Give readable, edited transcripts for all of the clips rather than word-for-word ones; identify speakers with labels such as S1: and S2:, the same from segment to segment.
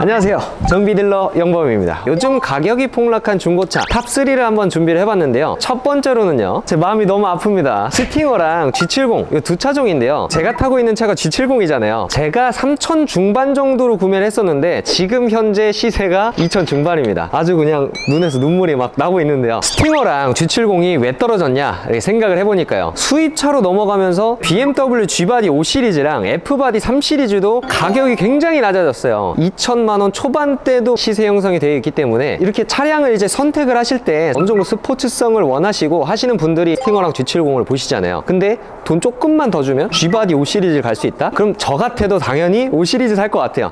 S1: 안녕하세요, 정비딜러 영범입니다. 요즘 가격이 폭락한 중고차 탑3를 한번 준비를 해봤는데요. 첫 번째로는요, 제 마음이 너무 아픕니다. 스팅어랑 G70 이 두 차종인데요. 제가 타고 있는 차가 G70이잖아요. 제가 3천 중반 정도로 구매를 했었는데 지금 현재 시세가 2천 중반입니다. 아주 그냥 눈에서 눈물이 막 나고 있는데요. 스팅어랑 G70이 왜 떨어졌냐 이렇게 생각을 해보니까요, 수입차로 넘어가면서 BMW G바디 5 시리즈랑 F바디 3 시리즈도 가격이 굉장히 낮아졌어요. 2천만 원 초반대도 시세 형성이 되어 있기 때문에 이렇게 차량을 이제 선택을 하실 때 어느 정도 스포츠성을 원하시고 하시는 분들이 스팅어랑 G70을 보시잖아요. 근데 돈 조금만 더 주면 G바디 5 시리즈를 갈 수 있다? 그럼 저 같아도 당연히 5 시리즈 살 것 같아요.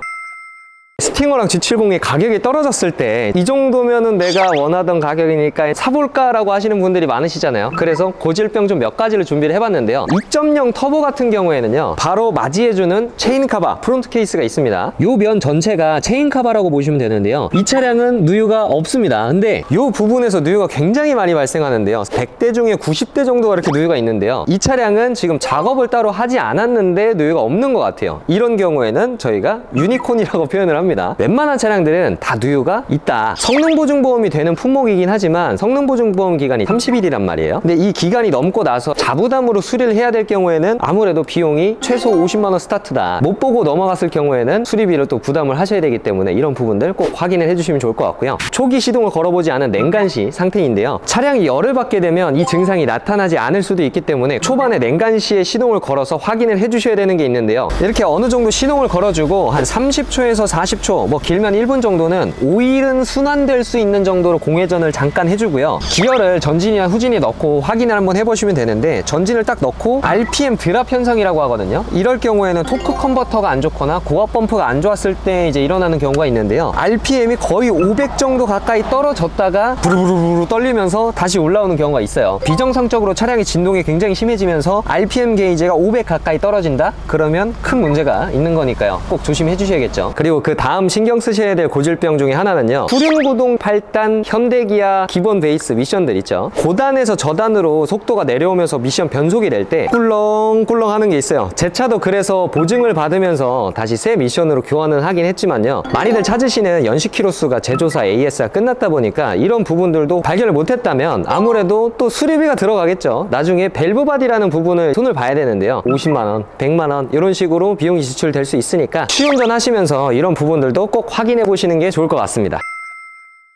S1: 스팅어랑 G70이 가격이 떨어졌을 때 이 정도면은 내가 원하던 가격이니까 사볼까 라고 하시는 분들이 많으시잖아요. 그래서 고질병 좀 몇 가지를 준비를 해봤는데요. 2.0 터보 같은 경우에는요, 바로 맞이해주는 체인카바 프론트 케이스가 있습니다. 요 면 전체가 체인카바라고 보시면 되는데요, 이 차량은 누유가 없습니다. 근데 요 부분에서 누유가 굉장히 많이 발생하는데요, 100대 중에 90대 정도가 이렇게 누유가 있는데요, 이 차량은 지금 작업을 따로 하지 않았는데 누유가 없는 것 같아요. 이런 경우에는 저희가 유니콘이라고 표현을 합니다. 웬만한 차량들은 다 누유가 있다. 성능보증보험이 되는 품목이긴 하지만 성능보증보험 기간이 30일이란 말이에요. 근데 이 기간이 넘고 나서 자부담으로 수리를 해야 될 경우에는 아무래도 비용이 최소 50만 원 스타트다. 못 보고 넘어갔을 경우에는 수리비를 또 부담을 하셔야 되기 때문에 이런 부분들 꼭 확인을 해주시면 좋을 것 같고요. 초기 시동을 걸어보지 않은 냉간시 상태인데요, 차량이 열을 받게 되면 이 증상이 나타나지 않을 수도 있기 때문에 초반에 냉간시에 시동을 걸어서 확인을 해주셔야 되는 게 있는데요, 이렇게 어느 정도 시동을 걸어주고 한 30초에서 40초, 뭐 길면 1분 정도는 오일은 순환될 수 있는 정도로 공회전을 잠깐 해주고요. 기어를 전진이나 후진이 넣고 확인을 한번 해보시면 되는데, 전진을 딱 넣고 RPM 드랍 현상이라고 하거든요. 이럴 경우에는 토크 컨버터가 안 좋거나 고압 펌프가 안 좋았을 때 이제 일어나는 경우가 있는데요, RPM이 거의 500 정도 가까이 떨어졌다가 부르르르 떨리면서 다시 올라오는 경우가 있어요. 비정상적으로 차량의 진동이 굉장히 심해지면서 RPM 게이지가 500 가까이 떨어진다? 그러면 큰 문제가 있는 거니까요, 꼭 조심해 주셔야겠죠. 그리고 그 다음 신경 쓰셔야 될 고질병 중에 하나는요, 후륜구동 8단 현대기아 기본 베이스 미션들 있죠. 고단에서 저단으로 속도가 내려오면서 미션 변속이 될 때 꿀렁꿀렁 하는 게 있어요. 제 차도 그래서 보증을 받으면서 다시 새 미션으로 교환을 하긴 했지만요, 많이들 찾으시는 연식 키로수가 제조사 AS가 끝났다 보니까 이런 부분들도 발견을 못했다면 아무래도 또 수리비가 들어가겠죠. 나중에 밸브 바디라는 부분을 손을 봐야 되는데요, 50만 원, 100만 원 이런 식으로 비용이 지출될 수 있으니까 시운전 하시면서 이런 부분들도 꼭 확인해 보시는 게 좋을 것 같습니다.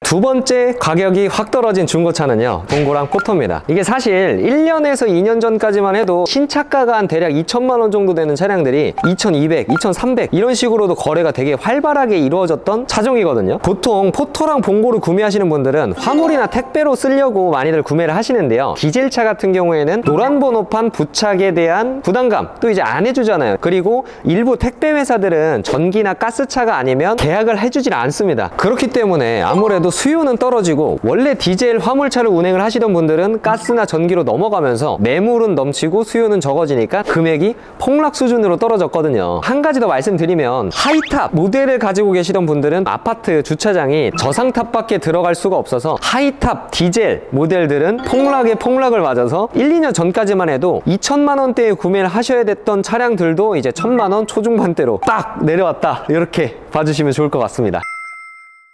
S1: 두 번째 가격이 확 떨어진 중고차는요, 동고랑 포터입니다. 이게 사실 1년에서 2년 전까지만 해도 신차가가 한 대략 2천만 원 정도 되는 차량들이 2,200, 2,300 이런 식으로도 거래가 되게 활발하게 이루어졌던 차종이거든요. 보통 포터랑 봉고를 구매하시는 분들은 화물이나 택배로 쓰려고 많이들 구매를 하시는데요, 디젤차 같은 경우에는 노란 번호판 부착에 대한 부담감 또 이제 안 해주잖아요. 그리고 일부 택배 회사들은 전기나 가스차가 아니면 계약을 해주질 않습니다. 그렇기 때문에 아무래도 수요는 떨어지고, 원래 디젤 화물차를 운행을 하시던 분들은 가스나 전기로 넘어가면서 매물은 넘치고 수요는 적어지니까 금액이 폭락 수준으로 떨어졌거든요. 한 가지 더 말씀드리면, 하이탑 모델을 가지고 계시던 분들은 아파트 주차장이 저상탑밖에 들어갈 수가 없어서 하이탑 디젤 모델들은 폭락에 폭락을 맞아서 1, 2년 전까지만 해도 2천만 원대에 구매를 하셔야 됐던 차량들도 이제 1,000만 원 초중반대로 딱 내려왔다, 이렇게 봐주시면 좋을 것 같습니다.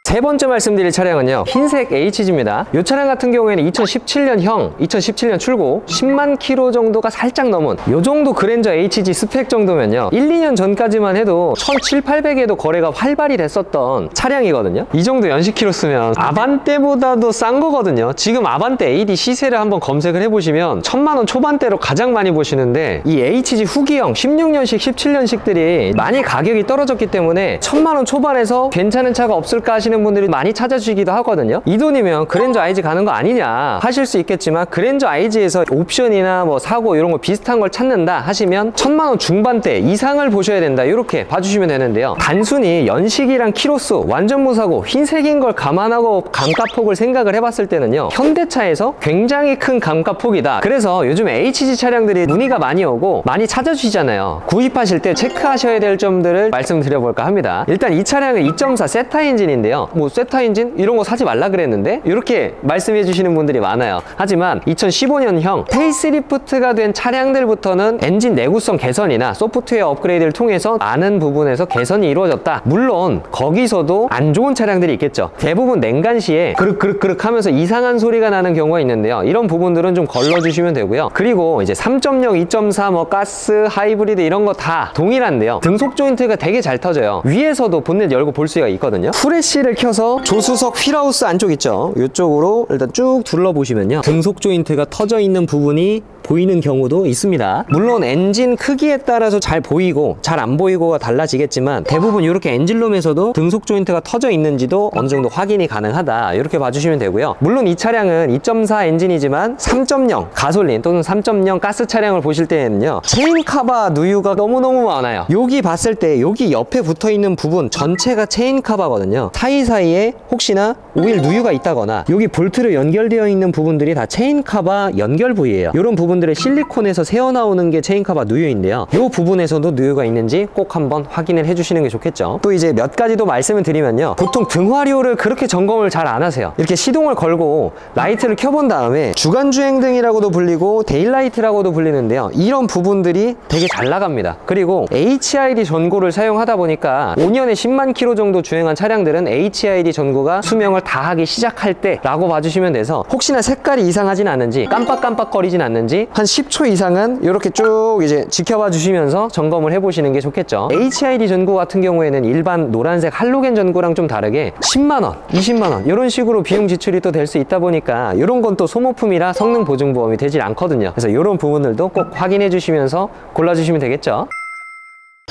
S1: 세 번째 말씀드릴 차량은요, 흰색 HG입니다. 이 차량 같은 경우에는 2017년형, 2017년 출고 10만 킬로 정도가 살짝 넘은 이 정도 그랜저 HG 스펙 정도면요, 1, 2년 전까지만 해도 1,700, 800에도 거래가 활발히 됐었던 차량이거든요. 이 정도 연식 킬로 쓰면 아반떼보다도 싼 거거든요. 지금 아반떼 AD 시세를 한번 검색을 해보시면 1,000만 원 초반대로 가장 많이 보시는데, 이 HG 후기형 16년식, 17년식들이 많이 가격이 떨어졌기 때문에 1,000만 원 초반에서 괜찮은 차가 없을까 하시는 분들이 많이 찾아주시기도 하거든요. 이 돈이면 그랜저 IG 가는 거 아니냐 하실 수 있겠지만, 그랜저 IG에서 옵션이나 뭐 사고 이런 거 비슷한 걸 찾는다 하시면 1,000만 원 중반대 이상을 보셔야 된다, 이렇게 봐주시면 되는데요, 단순히 연식이랑 키로수 완전 무사고 흰색인 걸 감안하고 감가폭을 생각을 해봤을 때는요, 현대차에서 굉장히 큰 감가폭이다. 그래서 요즘 HG 차량들이 문의가 많이 오고 많이 찾아주시잖아요. 구입하실 때 체크하셔야 될 점들을 말씀드려볼까 합니다. 일단 이 차량은 2.4 세타 엔진인데요, 뭐 세타 엔진 이런 거 사지 말라 그랬는데 이렇게 말씀해 주시는 분들이 많아요. 하지만 2015년형 페이스리프트가 된 차량들부터는 엔진 내구성 개선이나 소프트웨어 업그레이드를 통해서 많은 부분에서 개선이 이루어졌다. 물론 거기서도 안 좋은 차량들이 있겠죠. 대부분 냉간시에 그륵 하면서 이상한 소리가 나는 경우가 있는데요. 이런 부분들은 좀 걸러주시면 되고요. 그리고 이제 3.0, 2.4, 뭐 가스, 하이브리드 이런 거 다 동일한데요. 등속 조인트가 되게 잘 터져요. 위에서도 본넷 열고 볼 수가 있거든요. 후레쉬를 켜서 조수석 휠하우스 안쪽 있죠. 이쪽으로 일단 쭉 둘러보시면요. 등속 조인트가 터져 있는 부분이 보이는 경우도 있습니다. 물론 엔진 크기에 따라서 잘 보이고 잘 안 보이고가 달라지겠지만 대부분 이렇게 엔진룸에서도 등속 조인트가 터져 있는지도 어느 정도 확인이 가능하다. 이렇게 봐주시면 되고요. 물론 이 차량은 2.4 엔진이지만 3.0 가솔린 또는 3.0 가스 차량을 보실 때에는요, 체인 카바 누유가 너무너무 많아요. 여기 봤을 때 여기 옆에 붙어있는 부분 전체가 체인 카바거든요. 사이사이에 혹시나 오일 누유가 있다거나 여기 볼트로 연결되어 있는 부분들이 다 체인 카바 연결 부위예요. 이런 부분들을 실리콘에서 새어나오는 게 체인 카바 누유인데요. 이 부분에서도 누유가 있는지 꼭 한번 확인을 해주시는 게 좋겠죠. 또 이제 몇 가지 더 말씀을 드리면요, 보통 등화료를 그렇게 점검을 잘 안 하세요. 이렇게 시동을 걸고 라이트를 켜본 다음에 주간주행등이라고도 불리고 데일라이트라고도 불리는데요, 이런 부분들이 되게 잘 나갑니다. 그리고 HID 전고를 사용하다 보니까 5년에 10만 킬로 정도 주행한 차량들은 HID 전고가 수명을 다하기 시작할 때 라고 봐주시면 돼서, 혹시나 색깔이 이상하진 않은지 깜빡깜빡거리진 않는지 한 10초 이상은 이렇게 쭉 이제 지켜봐 주시면서 점검을 해보시는 게 좋겠죠. HID 전고 같은 경우에는 일반 노란색 할로겐 전고랑 좀 다르게 10만원, 20만원 이런 식으로 비용 지출이 또 될 수 있다 보니까 이런 건 또 소모품이라 성능 보증보험이 되질 않거든요. 그래서 이런 부분들도 꼭 확인해 주시면서 골라주시면 되겠죠.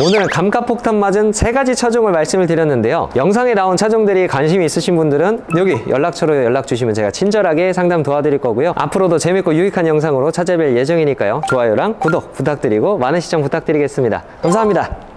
S1: 오늘은 감가폭탄 맞은 3가지 차종을 말씀을 드렸는데요. 영상에 나온 차종들이 관심이 있으신 분들은 여기 연락처로 연락 주시면 제가 친절하게 상담 도와드릴 거고요. 앞으로도 재밌고 유익한 영상으로 찾아뵐 예정이니까요. 좋아요랑 구독 부탁드리고 많은 시청 부탁드리겠습니다. 감사합니다.